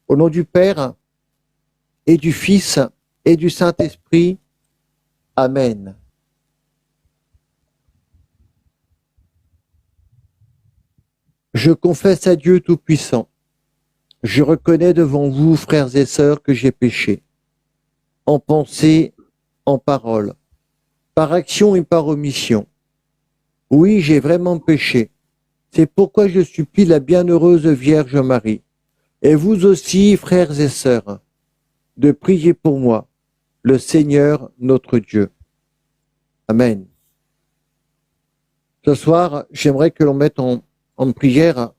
Au nom du Père et du Fils et du Saint-Esprit. Amen. Je confesse à Dieu Tout-Puissant. Je reconnais devant vous, frères et sœurs, que j'ai péché, en pensée, en parole, par action et par omission. Oui, j'ai vraiment péché. C'est pourquoi je supplie la bienheureuse Vierge Marie, et vous aussi, frères et sœurs, de prier pour moi, le Seigneur notre Dieu. Amen. Ce soir, j'aimerais que l'on mette en prière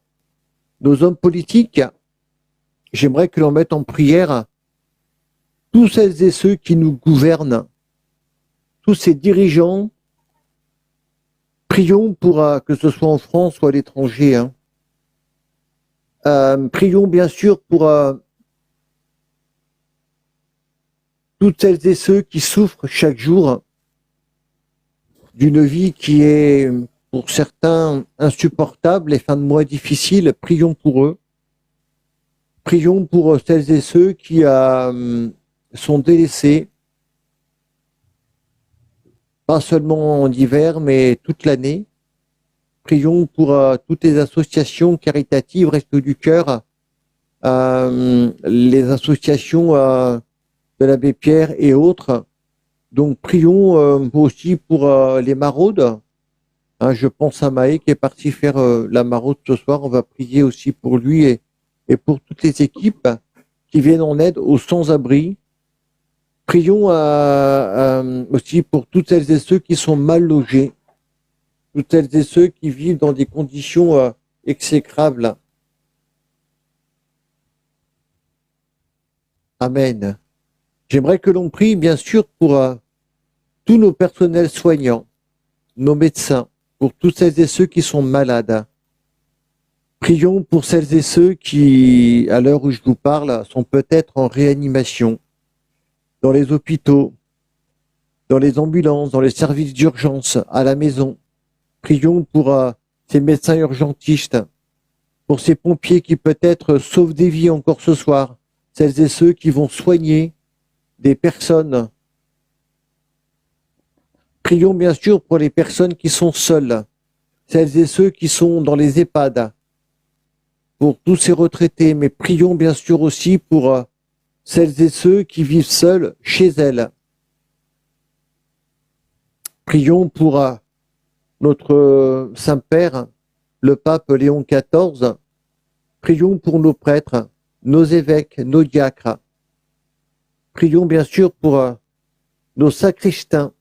nos hommes politiques. J'aimerais que l'on mette en prière tous celles et ceux qui nous gouvernent, tous ces dirigeants. Prions pour que ce soit en France ou à l'étranger. Prions bien sûr pour toutes celles et ceux qui souffrent chaque jour d'une vie qui est pour certains insupportable et fin de mois difficile. Prions pour eux. Prions pour celles et ceux qui sont délaissés, pas seulement en hiver, mais toute l'année. Prions pour toutes les associations caritatives, Restos du Cœur, les associations de l'Abbé Pierre et autres. Donc prions aussi pour les maraudes. Je pense à Maë qui est parti faire la maraude ce soir. On va prier aussi pour lui et pour toutes les équipes qui viennent en aide aux sans-abri. Prions aussi pour toutes celles et ceux qui sont mal logés, toutes celles et ceux qui vivent dans des conditions exécrables. Amen. J'aimerais que l'on prie bien sûr pour tous nos personnels soignants, nos médecins, pour toutes celles et ceux qui sont malades. Prions pour celles et ceux qui, à l'heure où je vous parle, sont peut-être en réanimation, dans les hôpitaux, dans les ambulances, dans les services d'urgence, à la maison. Prions pour ces médecins urgentistes, pour ces pompiers qui peut-être sauvent des vies encore ce soir, celles et ceux qui vont soigner des personnes. Prions bien sûr pour les personnes qui sont seules, celles et ceux qui sont dans les EHPAD, pour tous ces retraités, mais prions bien sûr aussi pour celles et ceux qui vivent seuls chez elles. Prions pour notre Saint-Père, le pape Léon XIV. Prions pour nos prêtres, nos évêques, nos diacres. Prions bien sûr pour nos sacristains,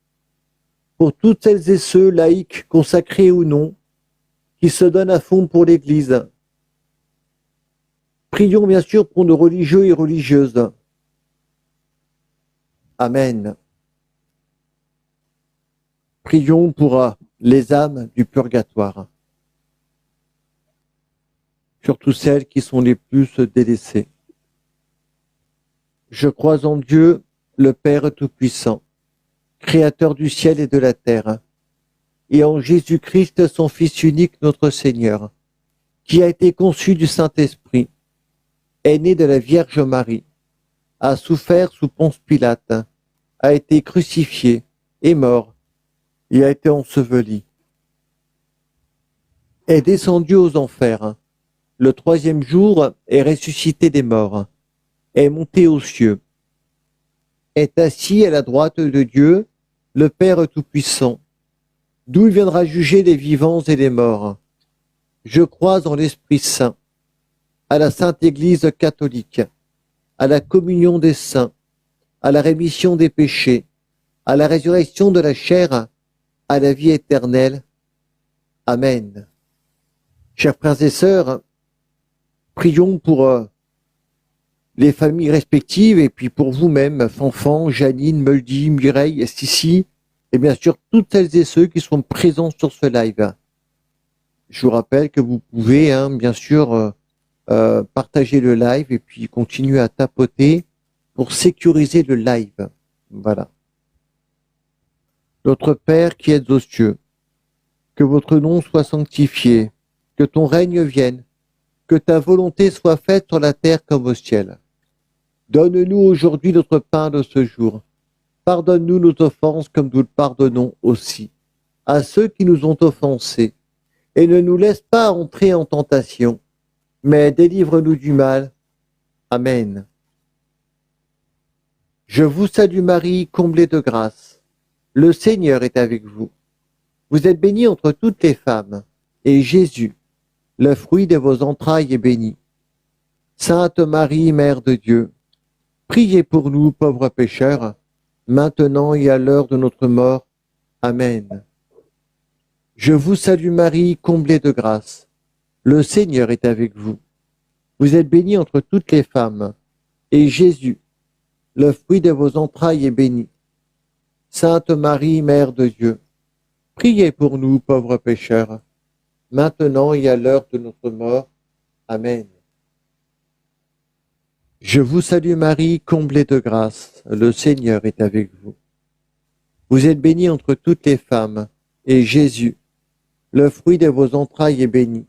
pour toutes celles et ceux, laïcs, consacrés ou non, qui se donnent à fond pour l'Église. Prions bien sûr pour nos religieux et religieuses. Amen. Prions pour les âmes du purgatoire, surtout celles qui sont les plus délaissées. Je crois en Dieu, le Père Tout-Puissant, Créateur du ciel et de la terre, et en Jésus-Christ, son Fils unique, notre Seigneur, qui a été conçu du Saint-Esprit, est né de la Vierge Marie, a souffert sous Ponce Pilate, a été crucifié, est mort, et a été enseveli, est descendu aux enfers, le troisième jour est ressuscité des morts, est monté aux cieux, est assis à la droite de Dieu, le Père Tout-Puissant, d'où il viendra juger les vivants et les morts. Je crois en l'Esprit Saint, à la Sainte Église catholique, à la communion des saints, à la rémission des péchés, à la résurrection de la chair, à la vie éternelle. Amen. Chers frères et sœurs, prions pour les familles respectives et puis pour vous-même, Fanfan, Janine, Muldy, Mireille, Sissi, et bien sûr toutes celles et ceux qui sont présents sur ce live. Je vous rappelle que vous pouvez bien sûr partager le live et puis continuer à tapoter pour sécuriser le live. Voilà. Notre Père qui êtes aux cieux, que votre nom soit sanctifié, que ton règne vienne, que ta volonté soit faite sur la terre comme au ciel. Donne-nous aujourd'hui notre pain de ce jour. Pardonne-nous nos offenses comme nous le pardonnons aussi à ceux qui nous ont offensés. Et ne nous laisse pas entrer en tentation, mais délivre-nous du mal. Amen. Je vous salue Marie, comblée de grâce. Le Seigneur est avec vous. Vous êtes bénie entre toutes les femmes, et Jésus, le fruit de vos entrailles, est béni. Sainte Marie, Mère de Dieu, priez pour nous pauvres pécheurs, maintenant et à l'heure de notre mort. Amen. Je vous salue Marie, comblée de grâce. Le Seigneur est avec vous. Vous êtes bénie entre toutes les femmes, et Jésus, le fruit de vos entrailles, est béni. Sainte Marie, Mère de Dieu, priez pour nous pauvres pécheurs, maintenant et à l'heure de notre mort. Amen. Je vous salue Marie, comblée de grâce. Le Seigneur est avec vous. Vous êtes bénie entre toutes les femmes, et Jésus, le fruit de vos entrailles, est béni.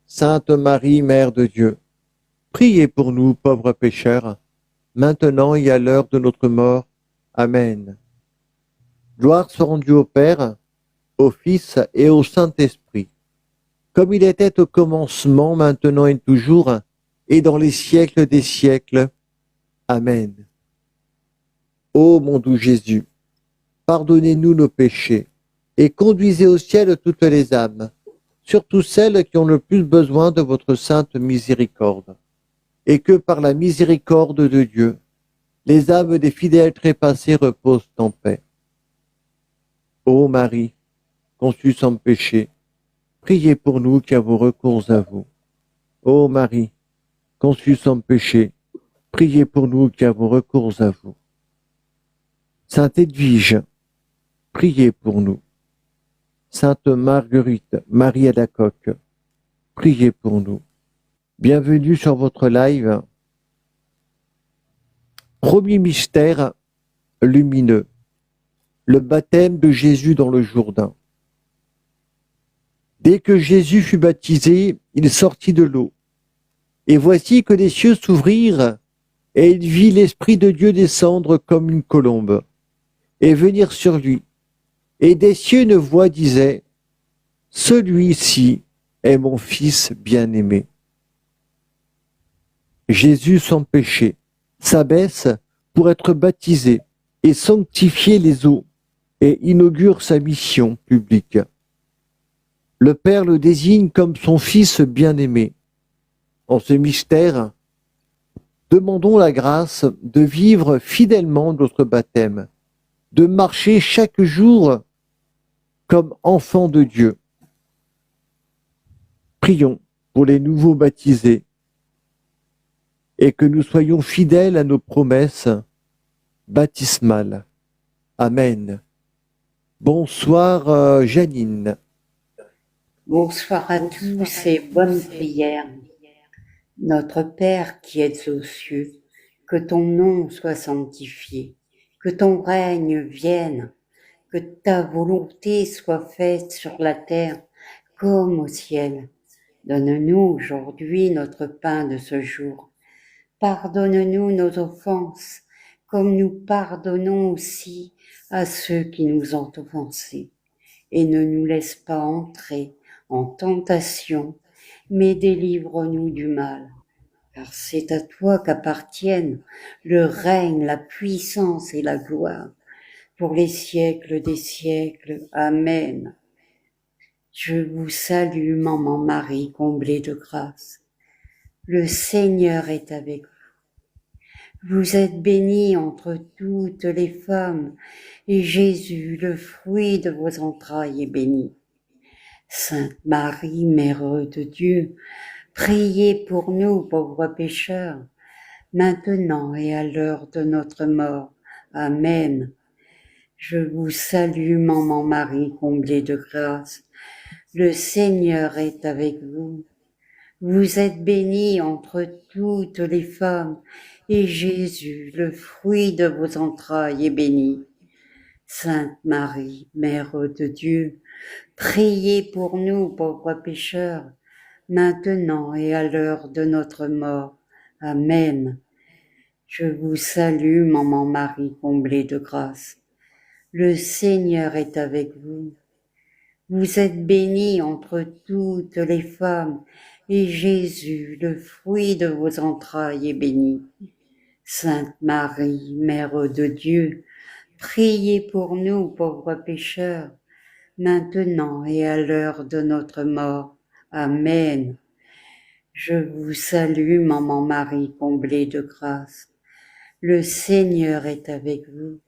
Sainte Marie, Mère de Dieu, priez pour nous pauvres pécheurs, maintenant et à l'heure de notre mort. Amen. Gloire soit rendue au Père, au Fils et au Saint-Esprit, comme il était au commencement, maintenant et toujours, et dans les siècles des siècles. Amen. Ô mon doux Jésus, pardonnez-nous nos péchés, et conduisez au ciel toutes les âmes, surtout celles qui ont le plus besoin de votre sainte miséricorde, et que par la miséricorde de Dieu, les âmes des fidèles trépassés reposent en paix. Ô Marie, conçue sans péché, priez pour nous qui avons recours à vous. Ô Marie, conçue sans péché, priez pour nous qui avons recours à vous. Sainte Edwige, priez pour nous. Sainte Marguerite, Marie Alacoque, priez pour nous. Bienvenue sur votre live. Premier mystère lumineux, le baptême de Jésus dans le Jourdain. Dès que Jésus fut baptisé, il sortit de l'eau. Et voici que les cieux s'ouvrirent, et il vit l'Esprit de Dieu descendre comme une colombe, et venir sur lui. Et des cieux une voix disait, « Celui-ci est mon Fils bien-aimé. » Jésus sans péché s'abaisse pour être baptisé et sanctifier les eaux, et inaugure sa mission publique. Le Père le désigne comme son Fils bien-aimé. En ce mystère, demandons la grâce de vivre fidèlement notre baptême, de marcher chaque jour comme enfants de Dieu. Prions pour les nouveaux baptisés et que nous soyons fidèles à nos promesses baptismales. Amen. Bonsoir Janine. Bonsoir à tous et bonne prière. Notre Père qui es aux cieux, que ton nom soit sanctifié, que ton règne vienne, que ta volonté soit faite sur la terre comme au ciel. Donne-nous aujourd'hui notre pain de ce jour. Pardonne-nous nos offenses, comme nous pardonnons aussi à ceux qui nous ont offensés. Et ne nous laisse pas entrer en tentation, mais délivre-nous du mal. Car c'est à toi qu'appartiennent le règne, la puissance et la gloire, pour les siècles des siècles. Amen. Je vous salue, Maman Marie, comblée de grâce. Le Seigneur est avec vous. Vous êtes bénie entre toutes les femmes, et Jésus, le fruit de vos entrailles, est béni. Sainte Marie, Mère de Dieu, priez pour nous pauvres pécheurs, maintenant et à l'heure de notre mort. Amen. Je vous salue, Maman Marie, comblée de grâce. Le Seigneur est avec vous. Vous êtes bénie entre toutes les femmes, et Jésus, le fruit de vos entrailles, est béni. Sainte Marie, Mère de Dieu, priez pour nous pauvres pécheurs, maintenant et à l'heure de notre mort. Amen. Je vous salue, Maman Marie, comblée de grâce. Le Seigneur est avec vous. Vous êtes bénie entre toutes les femmes, et Jésus, le fruit de vos entrailles, est béni. Sainte Marie, Mère de Dieu, priez pour nous pauvres pécheurs, maintenant et à l'heure de notre mort. Amen. Je vous salue, Maman Marie, comblée de grâce. Le Seigneur est avec vous.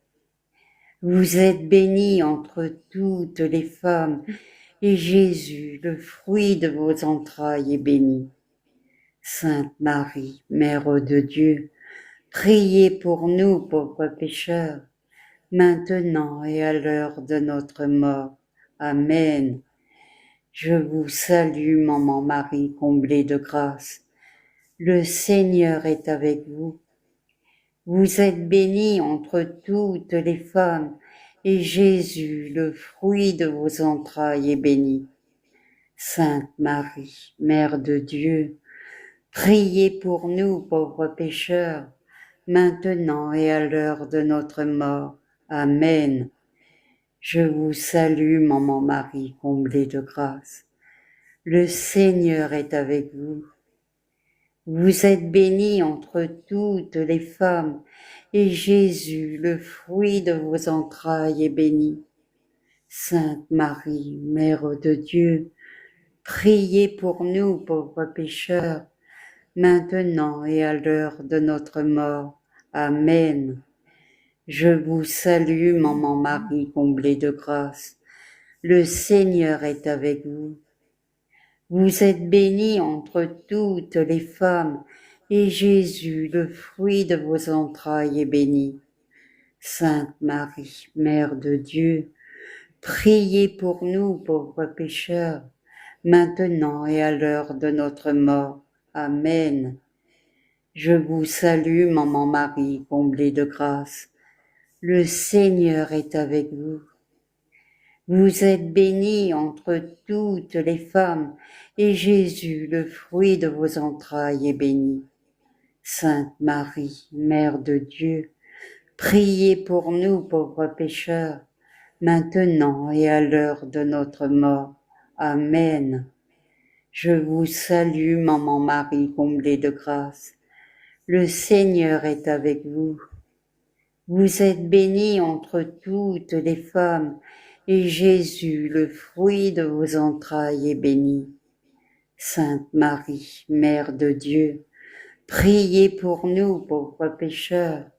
Vous êtes bénie entre toutes les femmes, et Jésus, le fruit de vos entrailles, est béni. Sainte Marie, Mère de Dieu, priez pour nous pauvres pécheurs, maintenant et à l'heure de notre mort. Amen. Je vous salue, Maman Marie, comblée de grâce. Le Seigneur est avec vous. Vous êtes bénie entre toutes les femmes, et Jésus, le fruit de vos entrailles, est béni. Sainte Marie, Mère de Dieu, priez pour nous pauvres pécheurs, maintenant et à l'heure de notre mort. Amen. Je vous salue, Maman Marie, comblée de grâce. Le Seigneur est avec vous. Vous êtes bénie entre toutes les femmes, et Jésus, le fruit de vos entrailles, est béni. Sainte Marie, Mère de Dieu, priez pour nous pauvres pécheurs, maintenant et à l'heure de notre mort. Amen. Je vous salue, Maman Marie, comblée de grâce. Le Seigneur est avec vous. Vous êtes bénie entre toutes les femmes, et Jésus, le fruit de vos entrailles, est béni. Sainte Marie, Mère de Dieu, priez pour nous pauvres pécheurs, maintenant et à l'heure de notre mort. Amen. Je vous salue, Maman Marie, comblée de grâce. Le Seigneur est avec vous. Vous êtes bénie entre toutes les femmes, et Jésus, le fruit de vos entrailles, est béni. Sainte Marie, Mère de Dieu, priez pour nous pauvres pécheurs, maintenant et à l'heure de notre mort. Amen. Je vous salue, Maman Marie, comblée de grâce. Le Seigneur est avec vous. Vous êtes bénie entre toutes les femmes, et Jésus, le fruit de vos entrailles, est béni. Sainte Marie, Mère de Dieu, priez pour nous pauvres pécheurs,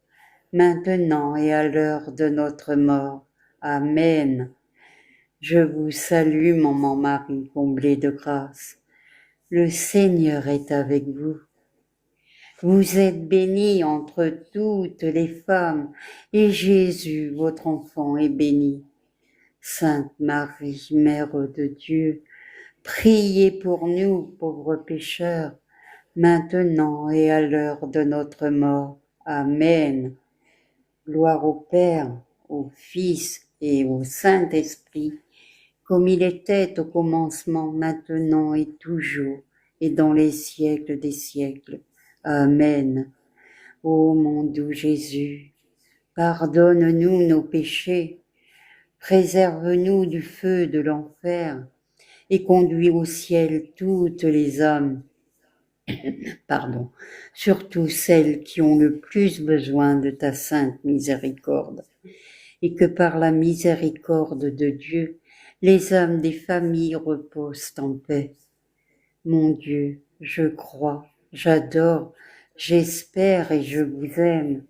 maintenant et à l'heure de notre mort. Amen. Je vous salue, Maman Marie, comblée de grâce. Le Seigneur est avec vous. Vous êtes bénie entre toutes les femmes, et Jésus, votre enfant, est béni. Sainte Marie, Mère de Dieu, priez pour nous pauvres pécheurs, maintenant et à l'heure de notre mort. Amen. Gloire au Père, au Fils et au Saint-Esprit, comme il était au commencement, maintenant et toujours, et dans les siècles des siècles. Amen. Ô mon doux Jésus, pardonne-nous nos péchés, préserve-nous du feu de l'enfer, et conduis au ciel toutes les âmes, surtout celles qui ont le plus besoin de ta sainte miséricorde, et que par la miséricorde de Dieu, les âmes des familles reposent en paix. Mon Dieu, je crois, j'adore, j'espère et je vous aime.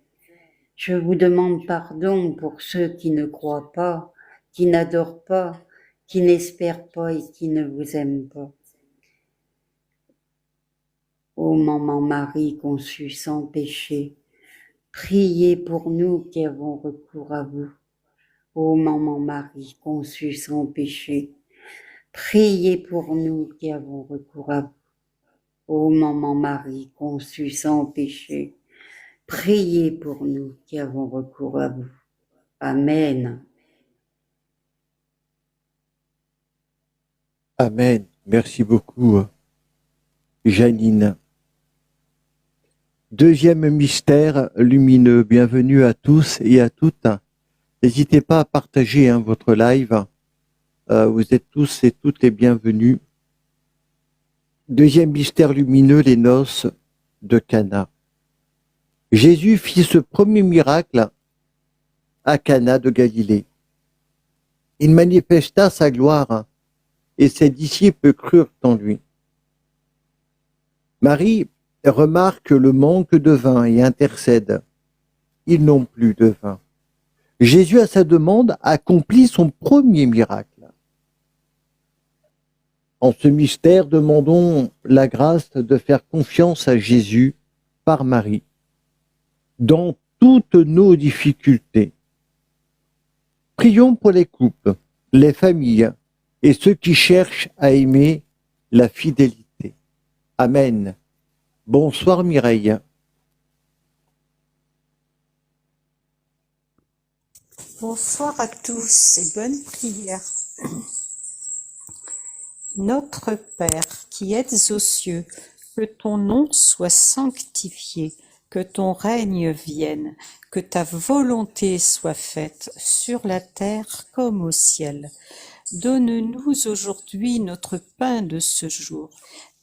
Je vous demande pardon pour ceux qui ne croient pas, qui n'adorent pas, qui n'espèrent pas et qui ne vous aiment pas. Ô Maman Marie conçue sans péché, priez pour nous qui avons recours à vous. Ô Maman Marie conçue sans péché, priez pour nous qui avons recours à vous. Ô Maman Marie conçue sans péché, priez pour nous qui avons recours à vous. Amen. Amen. Merci beaucoup, Janine. Deuxième mystère lumineux. Bienvenue à tous et à toutes. N'hésitez pas à partager votre live. Vous êtes tous et toutes les bienvenus. Deuxième mystère lumineux, les noces de Cana. Jésus fit ce premier miracle à Cana de Galilée. Il manifesta sa gloire et ses disciples crurent en lui. Marie remarque le manque de vin et intercède. Ils n'ont plus de vin. Jésus, à sa demande, accomplit son premier miracle. En ce mystère, demandons la grâce de faire confiance à Jésus par Marie dans toutes nos difficultés. Prions pour les couples, les familles et ceux qui cherchent à aimer la fidélité. Amen. Bonsoir Mireille. Bonsoir à tous et bonne prière. Notre Père qui êtes aux cieux, que ton nom soit sanctifié, que ton règne vienne, que ta volonté soit faite sur la terre comme au ciel. Donne-nous aujourd'hui notre pain de ce jour.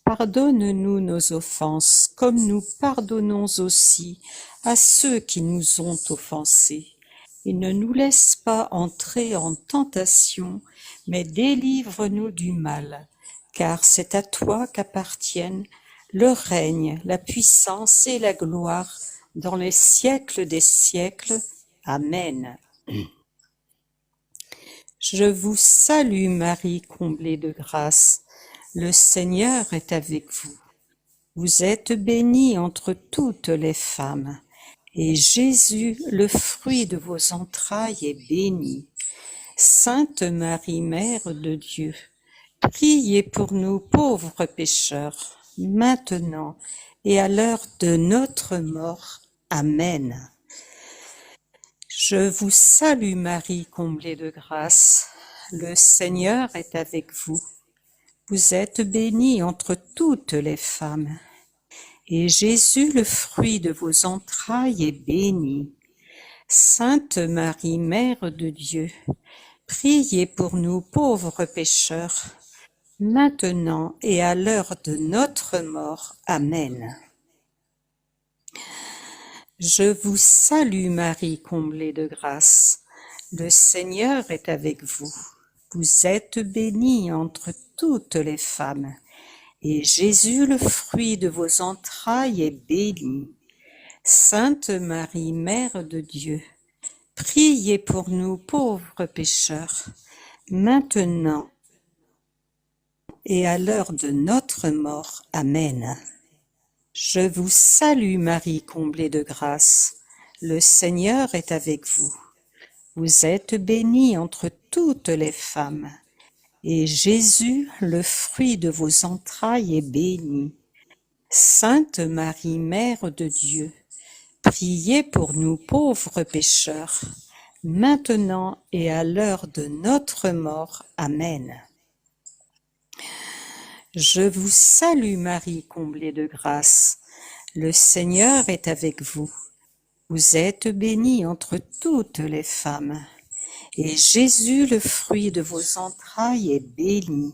Pardonne-nous nos offenses, comme nous pardonnons aussi à ceux qui nous ont offensés. Et ne nous laisse pas entrer en tentation, mais délivre-nous du mal, car c'est à toi qu'appartiennent le règne, la puissance et la gloire dans les siècles des siècles. Amen. Je vous salue Marie, comblée de grâce. Le Seigneur est avec vous. Vous êtes bénie entre toutes les femmes, et Jésus, le fruit de vos entrailles, est béni. Sainte Marie, Mère de Dieu, priez pour nous pauvres pécheurs, maintenant et à l'heure de notre mort. Amen. Je vous salue Marie, comblée de grâce. Le Seigneur est avec vous. Vous êtes bénie entre toutes les femmes, et Jésus, le fruit de vos entrailles, est béni. Sainte Marie, Mère de Dieu, priez pour nous pauvres pécheurs, maintenant et à l'heure de notre mort. Amen. Je vous salue Marie, comblée de grâce. Le Seigneur est avec vous. Vous êtes bénie entre toutes les femmes, et Jésus, le fruit de vos entrailles, est béni. Sainte Marie, Mère de Dieu, priez pour nous pauvres pécheurs, maintenant et à l'heure de notre mort. Amen. Je vous salue Marie, comblée de grâce. Le Seigneur est avec vous. Vous êtes bénie entre toutes les femmes, et Jésus, le fruit de vos entrailles, est béni. Sainte Marie, Mère de Dieu, priez pour nous pauvres pécheurs, maintenant et à l'heure de notre mort. Amen. Je vous salue Marie, comblée de grâce. Le Seigneur est avec vous. Vous êtes bénie entre toutes les femmes, et Jésus, le fruit de vos entrailles, est béni.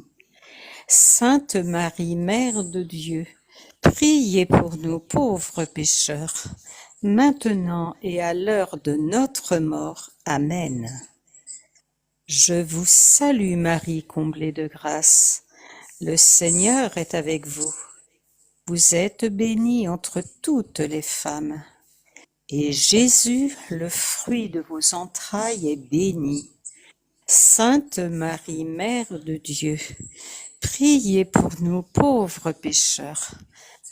Sainte Marie, Mère de Dieu, priez pour nous pauvres pécheurs, maintenant et à l'heure de notre mort. Amen. Je vous salue Marie, comblée de grâce. Le Seigneur est avec vous. Vous êtes bénie entre toutes les femmes, et Jésus, le fruit de vos entrailles, est béni. Sainte Marie, Mère de Dieu, priez pour nous pauvres pécheurs,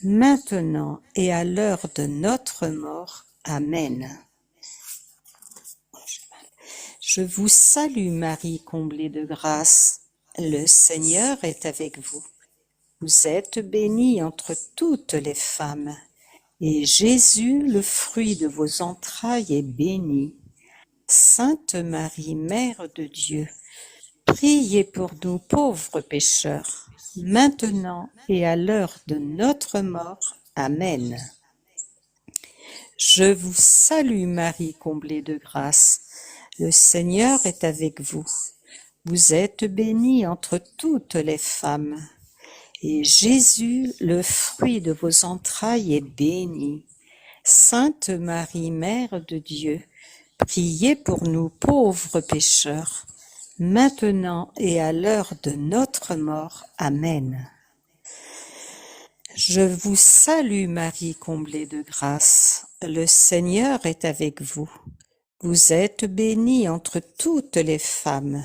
maintenant et à l'heure de notre mort. Amen. Je vous salue Marie, comblée de grâce. Le Seigneur est avec vous. Vous êtes bénie entre toutes les femmes, et Jésus, le fruit de vos entrailles, est béni. Sainte Marie, Mère de Dieu, priez pour nous pauvres pécheurs, maintenant et à l'heure de notre mort. Amen. Je vous salue Marie, comblée de grâce. Le Seigneur est avec vous. Vous êtes bénie entre toutes les femmes. Et Jésus, le fruit de vos entrailles, est béni. Sainte Marie, Mère de Dieu, priez pour nous pauvres pécheurs, maintenant et à l'heure de notre mort. Amen. Je vous salue Marie, comblée de grâce. Le Seigneur est avec vous. Vous êtes bénie entre toutes les femmes.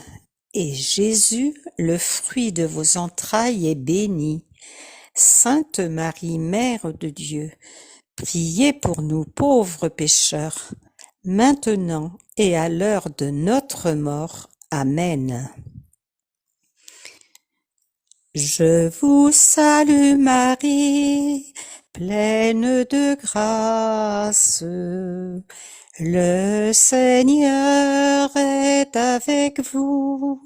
Et Jésus, le fruit de vos entrailles, est béni. Sainte Marie, Mère de Dieu, priez pour nous pauvres pécheurs, maintenant et à l'heure de notre mort. Amen. Je vous salue Marie, pleine de grâce. Le Seigneur est avec vous.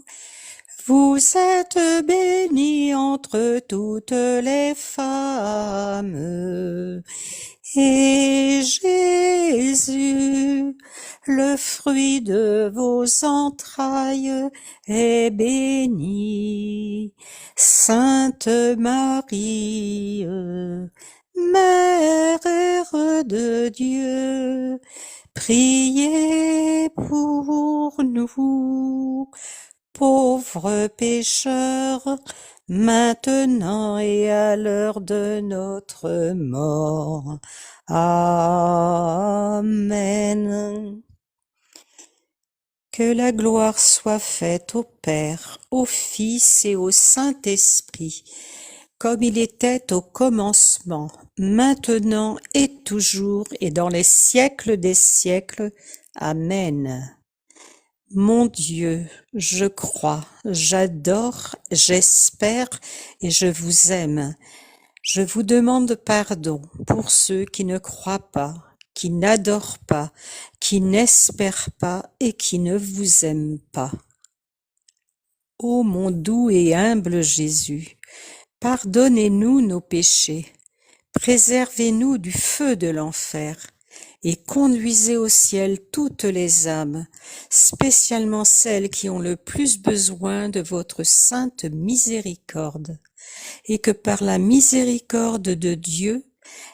Vous êtes bénie entre toutes les femmes. Et Jésus, le fruit de vos entrailles, est béni. Sainte Marie, Mère de Dieu, priez pour nous, pauvres pécheurs, maintenant et à l'heure de notre mort. Amen. Que la gloire soit faite au Père, au Fils et au Saint-Esprit, comme il était au commencement, maintenant et toujours et dans les siècles des siècles. Amen. Mon Dieu, je crois, j'adore, j'espère et je vous aime. Je vous demande pardon pour ceux qui ne croient pas, qui n'adorent pas, qui n'espèrent pas et qui ne vous aiment pas. Ô mon doux et humble Jésus, pardonnez-nous nos péchés, préservez-nous du feu de l'enfer et conduisez au ciel toutes les âmes, spécialement celles qui ont le plus besoin de votre sainte miséricorde, et que par la miséricorde de Dieu,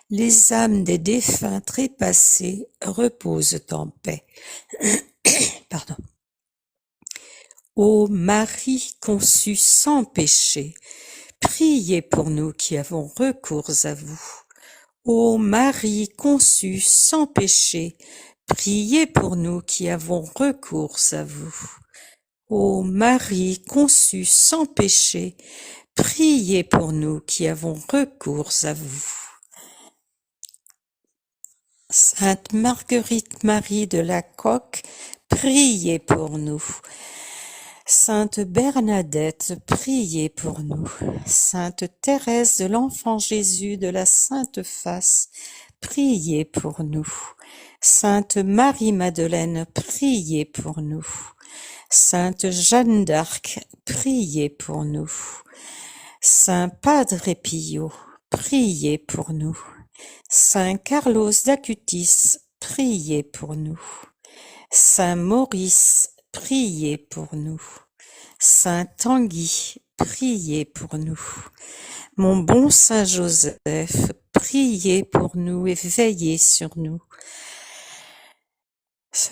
les âmes des défunts trépassés reposent en paix. Pardon. Ô Marie conçue sans péché, priez pour nous qui avons recours à vous. Ô Marie conçue sans péché, priez pour nous qui avons recours à vous. Ô Marie conçue sans péché, priez pour nous qui avons recours à vous. Sainte Marguerite Marie de la Coque, priez pour nous. Sainte Bernadette, priez pour nous. Sainte Thérèse de l'Enfant Jésus de la Sainte Face, priez pour nous. Sainte Marie-Madeleine, priez pour nous. Sainte Jeanne d'Arc, priez pour nous. Saint Padre Pio, priez pour nous. Saint Carlos d'Acutis, priez pour nous. Saint Maurice, priez pour nous. Saint Tanguy, priez pour nous. Mon bon Saint Joseph, priez pour nous et veillez sur nous.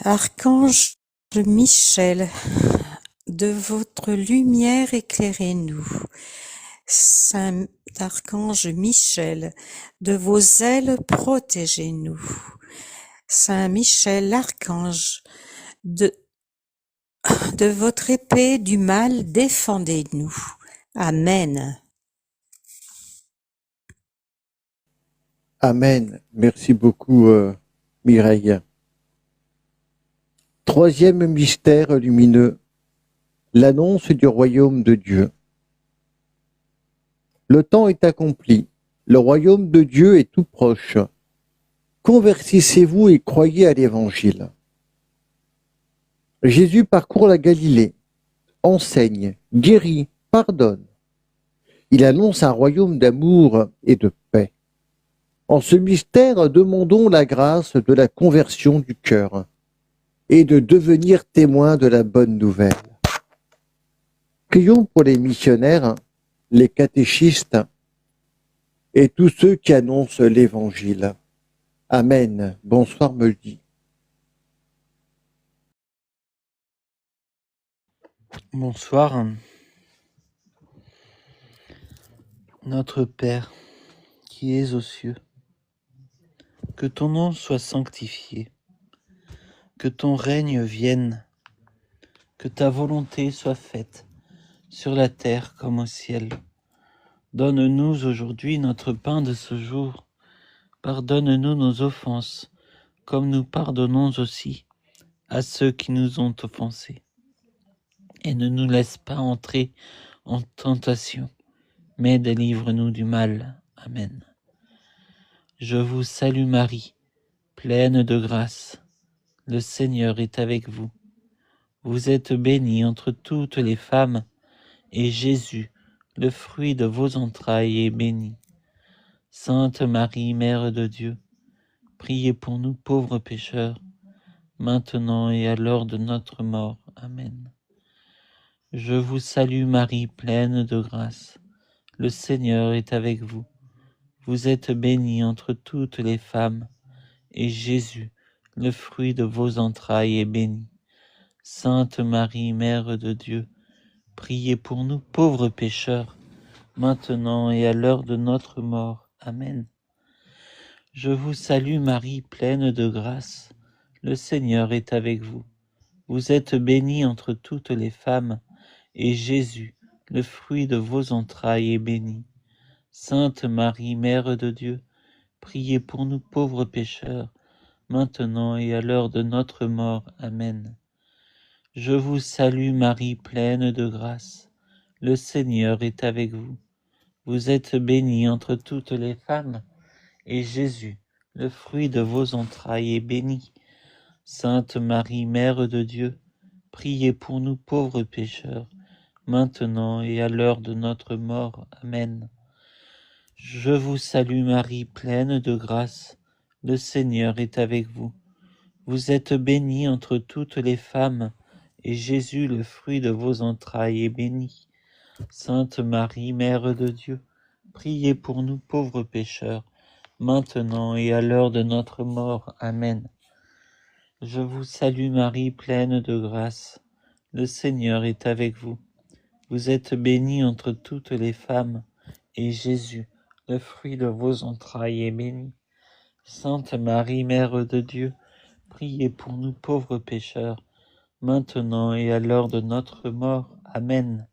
Archange Michel, de votre lumière éclairez-nous. Saint Archange Michel, de vos ailes protégez-nous. Saint Michel l'Archange, de votre épée du mal défendez-nous. Amen. Amen. Merci beaucoup, Mireille. Troisième mystère lumineux, l'annonce du royaume de Dieu. Le temps est accompli, le royaume de Dieu est tout proche. Convertissez-vous et croyez à l'Évangile. Jésus parcourt la Galilée, enseigne, guérit, pardonne. Il annonce un royaume d'amour et de paix. En ce mystère, demandons la grâce de la conversion du cœur et de devenir témoins de la bonne nouvelle. Prions pour les missionnaires, les catéchistes et tous ceux qui annoncent l'Évangile. Amen. Bonsoir, Meuldy. Bonsoir. Notre Père, qui es aux cieux, que ton nom soit sanctifié, que ton règne vienne, que ta volonté soit faite, sur la terre comme au ciel. Donne-nous aujourd'hui notre pain de ce jour. Pardonne-nous nos offenses, comme nous pardonnons aussi à ceux qui nous ont offensés. Et ne nous laisse pas entrer en tentation, mais délivre-nous du mal. Amen. Je vous salue Marie, pleine de grâce. Le Seigneur est avec vous. Vous êtes bénie entre toutes les femmes, et Jésus, le fruit de vos entrailles, est béni. Sainte Marie, Mère de Dieu, priez pour nous pauvres pécheurs, maintenant et à l'heure de notre mort. Amen. Je vous salue Marie, pleine de grâce. Le Seigneur est avec vous. Vous êtes bénie entre toutes les femmes, et Jésus, le fruit de vos entrailles, est béni. Sainte Marie, Mère de Dieu, priez pour nous pauvres pécheurs, maintenant et à l'heure de notre mort. Amen. Je vous salue Marie, pleine de grâce. Le Seigneur est avec vous. Vous êtes bénie entre toutes les femmes, et Jésus, le fruit de vos entrailles, est béni. Sainte Marie, Mère de Dieu, priez pour nous pauvres pécheurs, maintenant et à l'heure de notre mort. Amen. Je vous salue Marie, pleine de grâce. Le Seigneur est avec vous. Vous êtes bénie entre toutes les femmes, et Jésus, le fruit de vos entrailles, est béni. Sainte Marie, Mère de Dieu, priez pour nous pauvres pécheurs, maintenant et à l'heure de notre mort. Amen. Je vous salue Marie, pleine de grâce. Le Seigneur est avec vous. Vous êtes bénie entre toutes les femmes, et Jésus, le fruit de vos entrailles, est béni. Sainte Marie, Mère de Dieu, priez pour nous pauvres pécheurs, maintenant et à l'heure de notre mort. Amen. Je vous salue Marie, pleine de grâce. Le Seigneur est avec vous. Vous êtes bénie entre toutes les femmes, et Jésus, le fruit de vos entrailles, est béni. Sainte Marie, Mère de Dieu, priez pour nous pauvres pécheurs, maintenant et à l'heure de notre mort. Amen.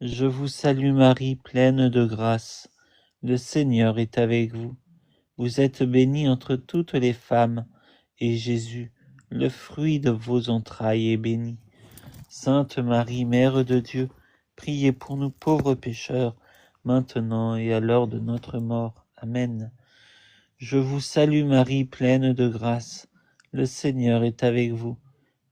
Je vous salue Marie, pleine de grâce. Le Seigneur est avec vous. Vous êtes bénie entre toutes les femmes, et Jésus, le fruit de vos entrailles, est béni. Sainte Marie, Mère de Dieu, priez pour nous pauvres pécheurs, maintenant et à l'heure de notre mort. Amen. Je vous salue Marie, pleine de grâce. Le Seigneur est avec vous.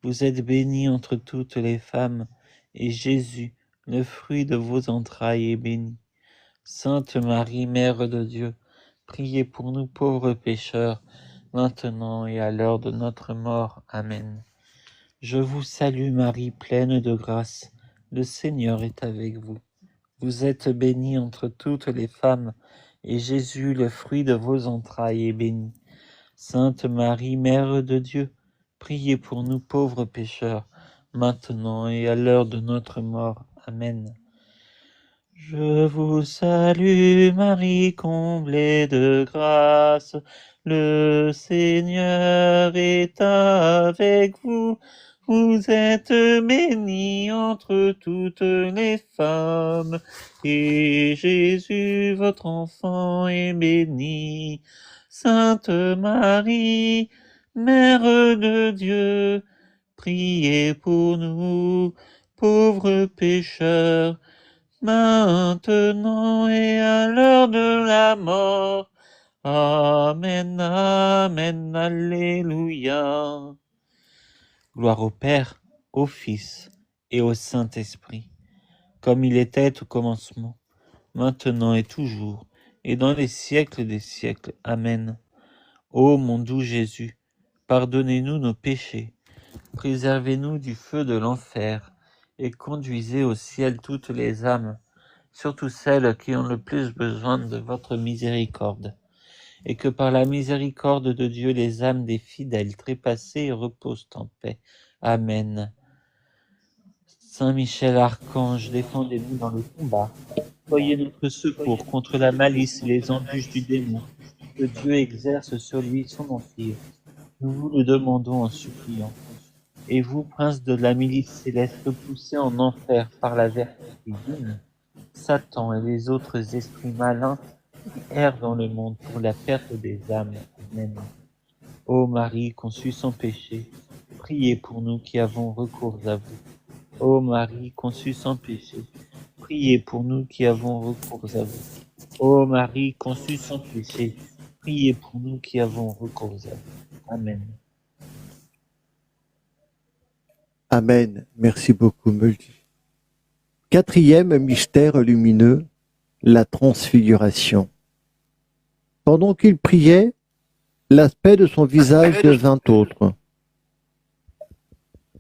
Vous êtes bénie entre toutes les femmes, et Jésus, le fruit de vos entrailles, est béni. Sainte Marie, Mère de Dieu, priez pour nous pauvres pécheurs, maintenant et à l'heure de notre mort. Amen. Je vous salue Marie, pleine de grâce. Le Seigneur est avec vous. Vous êtes bénie entre toutes les femmes, et Jésus, le fruit de vos entrailles, est béni. Sainte Marie, Mère de Dieu, priez pour nous pauvres pécheurs, maintenant et à l'heure de notre mort. Amen. Je vous salue Marie, comblée de grâce, le Seigneur est avec vous. Vous êtes bénie entre toutes les femmes, et Jésus, votre enfant, est béni. Sainte Marie, Mère de Dieu, priez pour nous, pauvres pécheurs, maintenant et à l'heure de la mort. Amen, amen, alléluia. Gloire au Père, au Fils et au Saint-Esprit, comme il était au commencement, maintenant et toujours, et dans les siècles des siècles. Amen. Ô mon doux Jésus, pardonnez-nous nos péchés, préservez-nous du feu de l'enfer, et conduisez au ciel toutes les âmes, surtout celles qui ont le plus besoin de votre miséricorde. Et que par la miséricorde de Dieu, les âmes des fidèles trépassés reposent en paix. Amen. Saint Michel Archange, défendez-nous dans le combat. Soyez notre secours contre la malice et les embûches du démon. Que Dieu exerce sur lui son empire. Nous vous le demandons en suppliant. Et vous, prince de la milice céleste, repoussés en enfer par la vertu divine, Satan et les autres esprits malins qui errent dans le monde pour la perte des âmes. Amen. Ô Marie, conçue sans péché, priez pour nous qui avons recours à vous. Ô Marie, conçue sans péché, priez pour nous qui avons recours à vous. Ô Marie, conçue sans péché, priez pour nous qui avons recours à vous. Amen. Amen. Merci beaucoup, Multi. Quatrième mystère lumineux, la transfiguration. Pendant qu'il priait, l'aspect de son visage devint autre,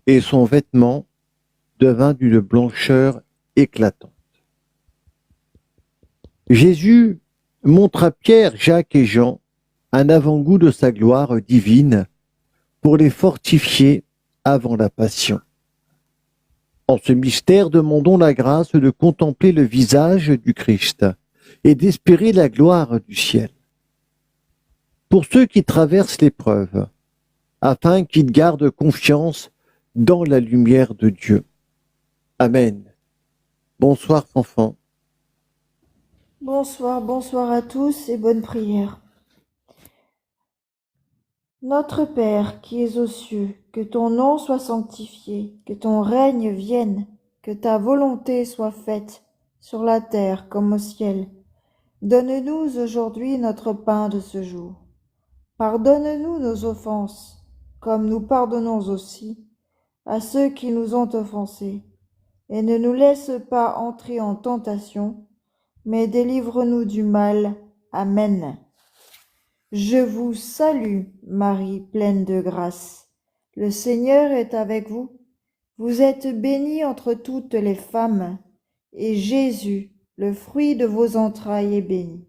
et son vêtement devint d'une blancheur éclatante. Jésus montre à Pierre, Jacques et Jean un avant-goût de sa gloire divine pour les fortifier avant la passion. En ce mystère, demandons la grâce de contempler le visage du Christ et d'espérer la gloire du ciel. Pour ceux qui traversent l'épreuve, afin qu'ils gardent confiance dans la lumière de Dieu. Amen. Bonsoir, enfants. Bonsoir, bonsoir à tous et bonne prière. Notre Père qui es aux cieux, que ton nom soit sanctifié, que ton règne vienne, que ta volonté soit faite, sur la terre comme au ciel. Donne-nous aujourd'hui notre pain de ce jour. Pardonne-nous nos offenses, comme nous pardonnons aussi à ceux qui nous ont offensés. Et ne nous laisse pas entrer en tentation, mais délivre-nous du mal. Amen. Je vous salue, Marie pleine de grâce. Le Seigneur est avec vous. Vous êtes bénie entre toutes les femmes, et Jésus, le fruit de vos entrailles, est béni.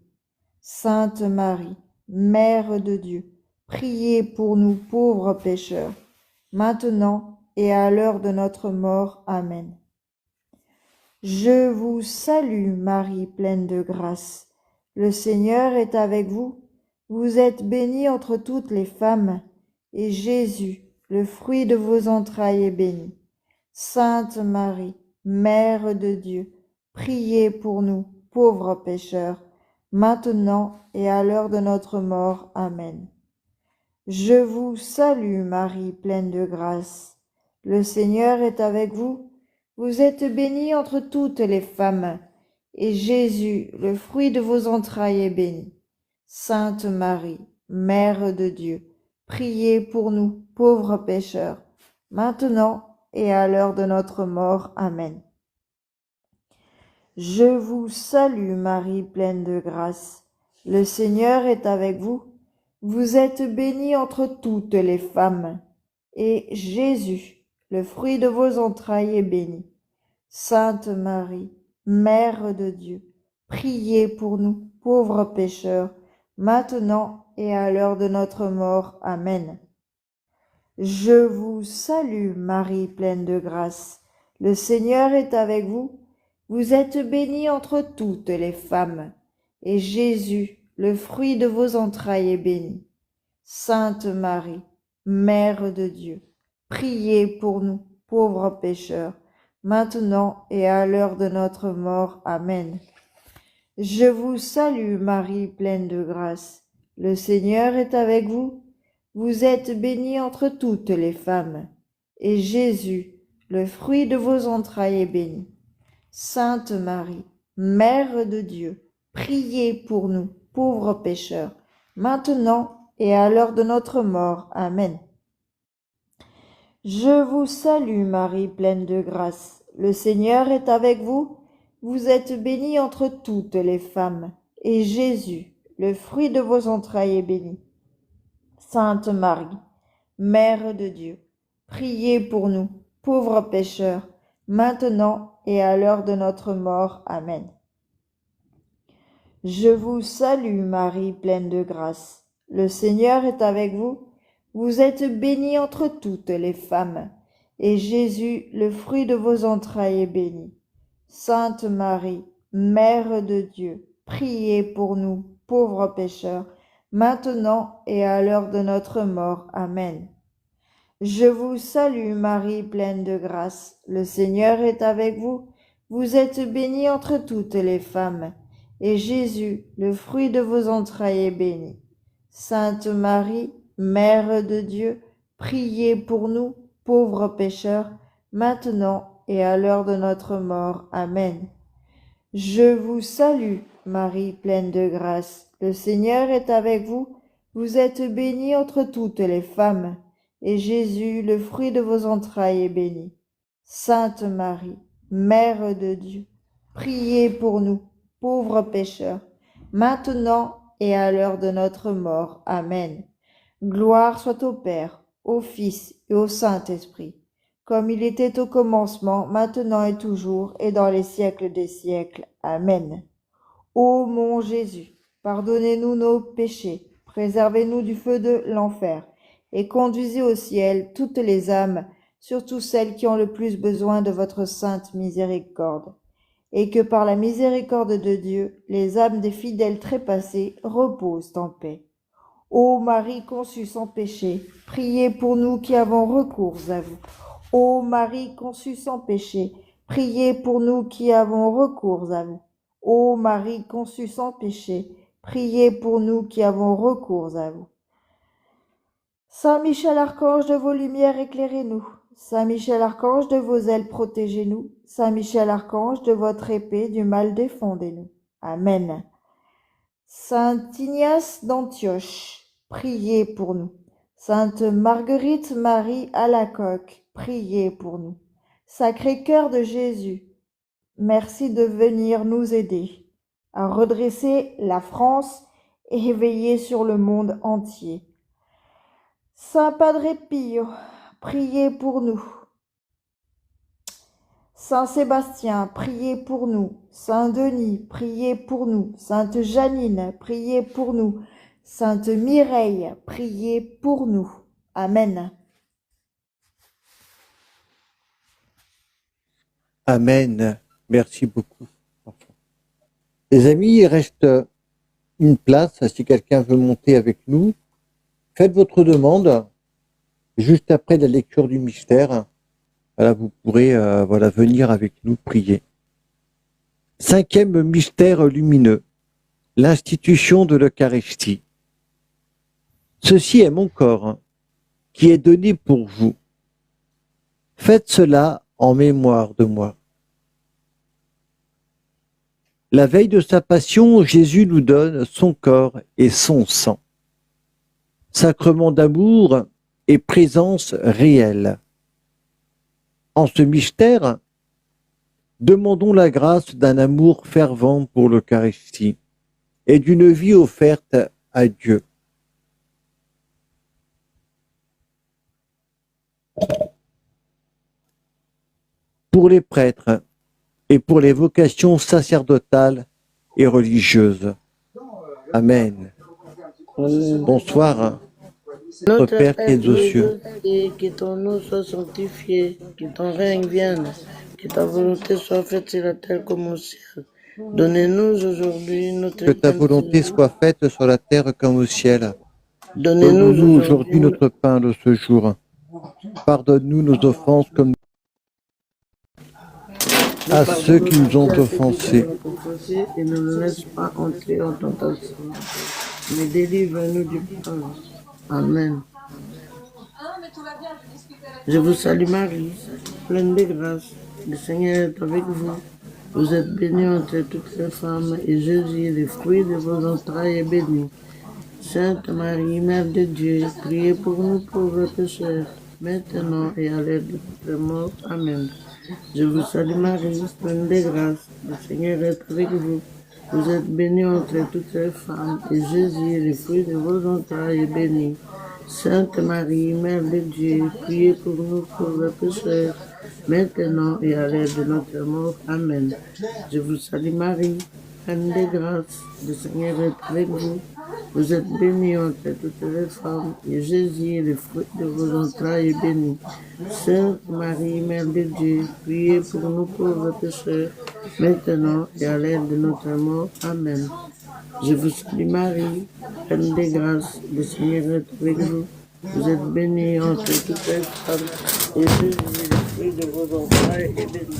Sainte Marie, Mère de Dieu, priez pour nous pauvres pécheurs, maintenant et à l'heure de notre mort. Amen. Je vous salue, Marie pleine de grâce. Le Seigneur est avec vous. Vous êtes bénie entre toutes les femmes, et Jésus, le fruit de vos entrailles, est béni. Sainte Marie, Mère de Dieu, priez pour nous, pauvres pécheurs, maintenant et à l'heure de notre mort. Amen. Je vous salue, Marie pleine de grâce. Le Seigneur est avec vous. Vous êtes bénie entre toutes les femmes, et Jésus, le fruit de vos entrailles, est béni. Sainte Marie, Mère de Dieu, priez pour nous, pauvres pécheurs, maintenant et à l'heure de notre mort. Amen. Je vous salue, Marie pleine de grâce. Le Seigneur est avec vous. Vous êtes bénie entre toutes les femmes, et Jésus, le fruit de vos entrailles, est béni. Sainte Marie, Mère de Dieu, priez pour nous, pauvres pécheurs, maintenant et à l'heure de notre mort. Amen. Je vous salue, Marie pleine de grâce. Le Seigneur est avec vous. Vous êtes bénie entre toutes les femmes, et Jésus, le fruit de vos entrailles, est béni. Sainte Marie, Mère de Dieu, priez pour nous, pauvres pécheurs, maintenant et à l'heure de notre mort. Amen. Je vous salue, Marie pleine de grâce. Le Seigneur est avec vous. Vous êtes bénie entre toutes les femmes, et Jésus, le fruit de vos entrailles, est béni. Sainte Marie, Mère de Dieu, priez pour nous, pauvres pécheurs, maintenant et à l'heure de notre mort. Amen. Je vous salue, Marie pleine de grâce. Le Seigneur est avec vous. vous êtes bénie entre toutes les femmes, et Jésus, le fruit de vos entrailles, est béni. Sainte Marie, Mère de Dieu, priez pour nous, pauvres pécheurs, maintenant et à l'heure de notre mort. Amen. Je vous salue Marie, pleine de grâce. Le Seigneur est avec vous. Vous êtes bénie entre toutes les femmes, et Jésus, le fruit de vos entrailles, est béni. Sainte Marie, Mère de Dieu, priez pour nous, pauvres pécheurs, maintenant et à l'heure de notre mort. Amen. Je vous salue Marie, pleine de grâce. Le Seigneur est avec vous. Vous êtes bénie entre toutes les femmes, et Jésus, le fruit de vos entrailles, est béni. Sainte Marie, Mère de Dieu, priez pour nous, pauvres pécheurs, maintenant et à l'heure de notre mort. Amen. Je vous salue, Marie, pleine de grâce. Le Seigneur est avec vous. Vous êtes bénie entre toutes les femmes, et Jésus, le fruit de vos entrailles, est béni. Sainte Marie, Mère de Dieu, priez pour nous, pauvres pécheurs, maintenant et à l'heure de notre mort. Amen. Gloire soit au Père, au Fils et au Saint-Esprit, comme il était au commencement, maintenant et toujours, et dans les siècles des siècles. Amen. Ô mon Jésus, pardonnez-nous nos péchés, préservez-nous du feu de l'enfer, et conduisez au ciel toutes les âmes, surtout celles qui ont le plus besoin de votre sainte miséricorde. Et que par la miséricorde de Dieu, les âmes des fidèles trépassés reposent en paix. Ô Marie conçue sans péché, priez pour nous qui avons recours à vous. Ô Marie conçue sans péché, priez pour nous qui avons recours à vous. Ô Marie conçue sans péché, priez pour nous qui avons recours à vous. Saint Michel Archange, de vos lumières éclairez-nous. Saint Michel Archange, de vos ailes protégez-nous. Saint Michel Archange, de votre épée du mal défendez-nous. Amen. Saint Ignace d'Antioche, priez pour nous. Sainte Marguerite Marie Alacoque, priez pour nous. Sacré-Cœur de Jésus, merci de venir nous aider à redresser la France et veiller sur le monde entier. Saint Padre Pio, priez pour nous. Saint Sébastien, priez pour nous. Saint Denis, priez pour nous. Sainte Janine, priez pour nous. Sainte Mireille, priez pour nous. Amen. Amen. Merci beaucoup. Les amis, il reste une place si quelqu'un veut monter avec nous. Faites votre demande juste après la lecture du mystère. Voilà, vous pourrez venir avec nous prier. 5e mystère lumineux, l'institution de l'Eucharistie. Ceci est mon corps qui est donné pour vous. Faites cela en mémoire de moi. La veille de sa passion, Jésus nous donne son corps et son sang. Sacrement d'amour et présence réelle. En ce mystère, demandons la grâce d'un amour fervent pour l'Eucharistie et d'une vie offerte à Dieu. Pour les prêtres et pour les vocations sacerdotales et religieuses. Amen. Bonsoir. Notre Père qui es aux cieux, que ton nom soit sanctifié, que ton règne vienne, que ta volonté soit faite sur la terre comme au ciel. Donnez-nous aujourd'hui notre que ta pain volonté quotidien. soit faite sur la terre comme au ciel. Donnez-nous Donne-nous aujourd'hui notre pain de ce jour. Pardonne-nous nos offenses comme à ceux qui nous ont offensés. Et ne nous laisse pas entrer en tentation, mais délivre-nous du mal. Amen. Je vous salue Marie, pleine de grâce. Le Seigneur est avec vous. Vous êtes bénie entre toutes les femmes, et Jésus, le fruit de vos entrailles, est béni. Sainte Marie, Mère de Dieu, priez pour nous pauvres pécheurs, maintenant et à l'heure de notre mort. Amen. Je vous salue Marie, pleine de grâce, le Seigneur est avec vous. Vous êtes bénie entre toutes les femmes, et Jésus, le fruit de vos entrailles, est béni. Sainte Marie, Mère de Dieu, priez pour nous pauvres pécheurs, maintenant et à l'heure de notre mort. Amen. Je vous salue Marie, pleine de grâce, le Seigneur est avec vous. Vous êtes bénie entre toutes les femmes, et Jésus, le fruit de vos entrailles, est béni. Sainte Marie, Mère de Dieu, priez pour nous pauvres pécheurs, maintenant et à l'heure de notre mort. Amen. Je vous salue Marie, pleine de grâce, le Seigneur est avec vous. Vous êtes bénie entre toutes les femmes, et Jésus, le fruit de vos entrailles, est béni.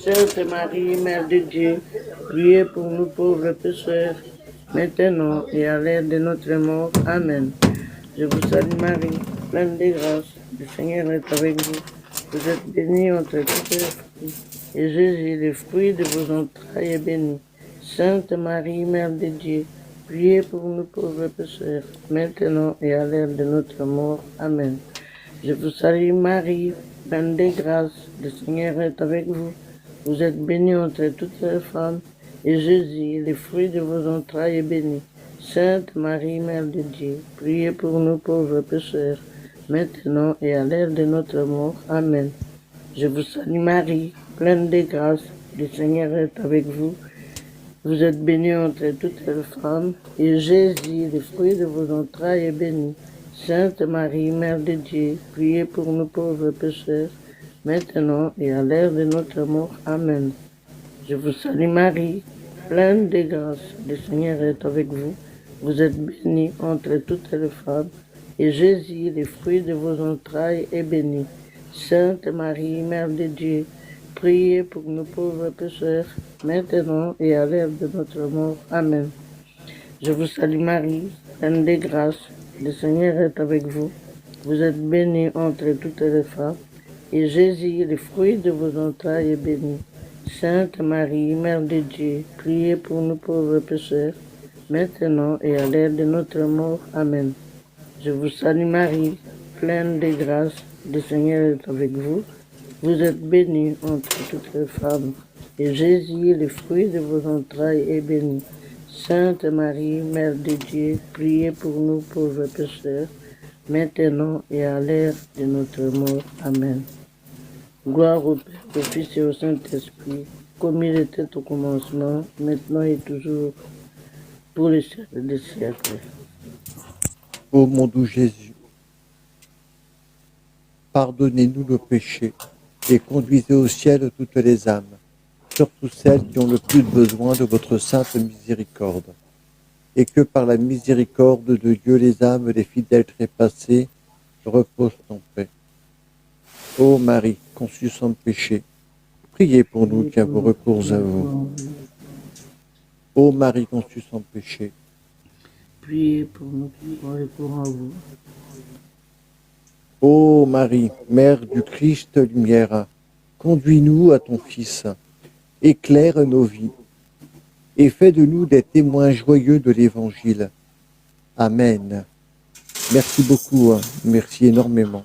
Sainte Marie, Mère de Dieu, priez pour nous pauvres pécheurs, maintenant et à l'heure de notre mort. Amen. Je vous salue Marie, pleine de grâce, le Seigneur est avec vous. Vous êtes bénie entre toutes les femmes, et Jésus, le fruit de vos entrailles, est béni. Sainte Marie, Mère de Dieu, priez pour nous pauvres pécheurs, maintenant et à l'heure de notre mort. Amen. Je vous salue Marie, pleine de grâce, le Seigneur est avec vous. Vous êtes bénie entre toutes les femmes, et Jésus, le fruit de vos entrailles, est béni. Sainte Marie, Mère de Dieu, priez pour nous pauvres pécheurs, maintenant et à l'heure de notre mort. Amen. Je vous salue Marie, pleine de grâce, le Seigneur est avec vous. Vous êtes bénie entre toutes les femmes, et Jésus, le fruit de vos entrailles, est béni. Sainte Marie, Mère de Dieu, priez pour nous pauvres pécheurs, maintenant et à l'heure de notre mort. Amen. Je vous salue Marie, pleine de grâce, le Seigneur est avec vous. Vous êtes bénie entre toutes les femmes, et Jésus, le fruit de vos entrailles, est béni. Sainte Marie, Mère de Dieu, priez pour nous pauvres pécheurs, maintenant et à l'heure de notre mort. Amen. Je vous salue Marie, pleine de grâce, le Seigneur est avec vous. Vous êtes bénie entre toutes les femmes, et Jésus, le fruit de vos entrailles, est béni. Sainte Marie, Mère de Dieu, priez pour nous pauvres pécheurs, maintenant et à l'heure de notre mort. Amen. Je vous salue Marie, pleine de grâce, le Seigneur est avec vous. Vous êtes bénie entre toutes les femmes, et Jésus, le fruit de vos entrailles, est béni. Sainte Marie, Mère de Dieu, priez pour nous pauvres pécheurs, maintenant et à l'heure de notre mort. Amen. Gloire au Père, au Fils et au Saint-Esprit, comme il était au commencement, maintenant et toujours, pour les siècles des siècles. Ô mon doux Jésus, pardonnez-nous nos péchés et conduisez au ciel toutes les âmes, surtout celles qui ont le plus besoin de votre sainte miséricorde. Et que par la miséricorde de Dieu, les âmes des fidèles trépassés reposent en paix. Ô Marie, conçue sans péché, priez pour nous qui avons recours à vous. Ô Marie conçue sans péché, Priez pour nous qui avons recours à vous. ô Marie, Mère du Christ lumière, conduis-nous à ton Fils, éclaire nos vies et fais de nous des témoins joyeux de l'Évangile. Amen. Merci beaucoup, merci énormément.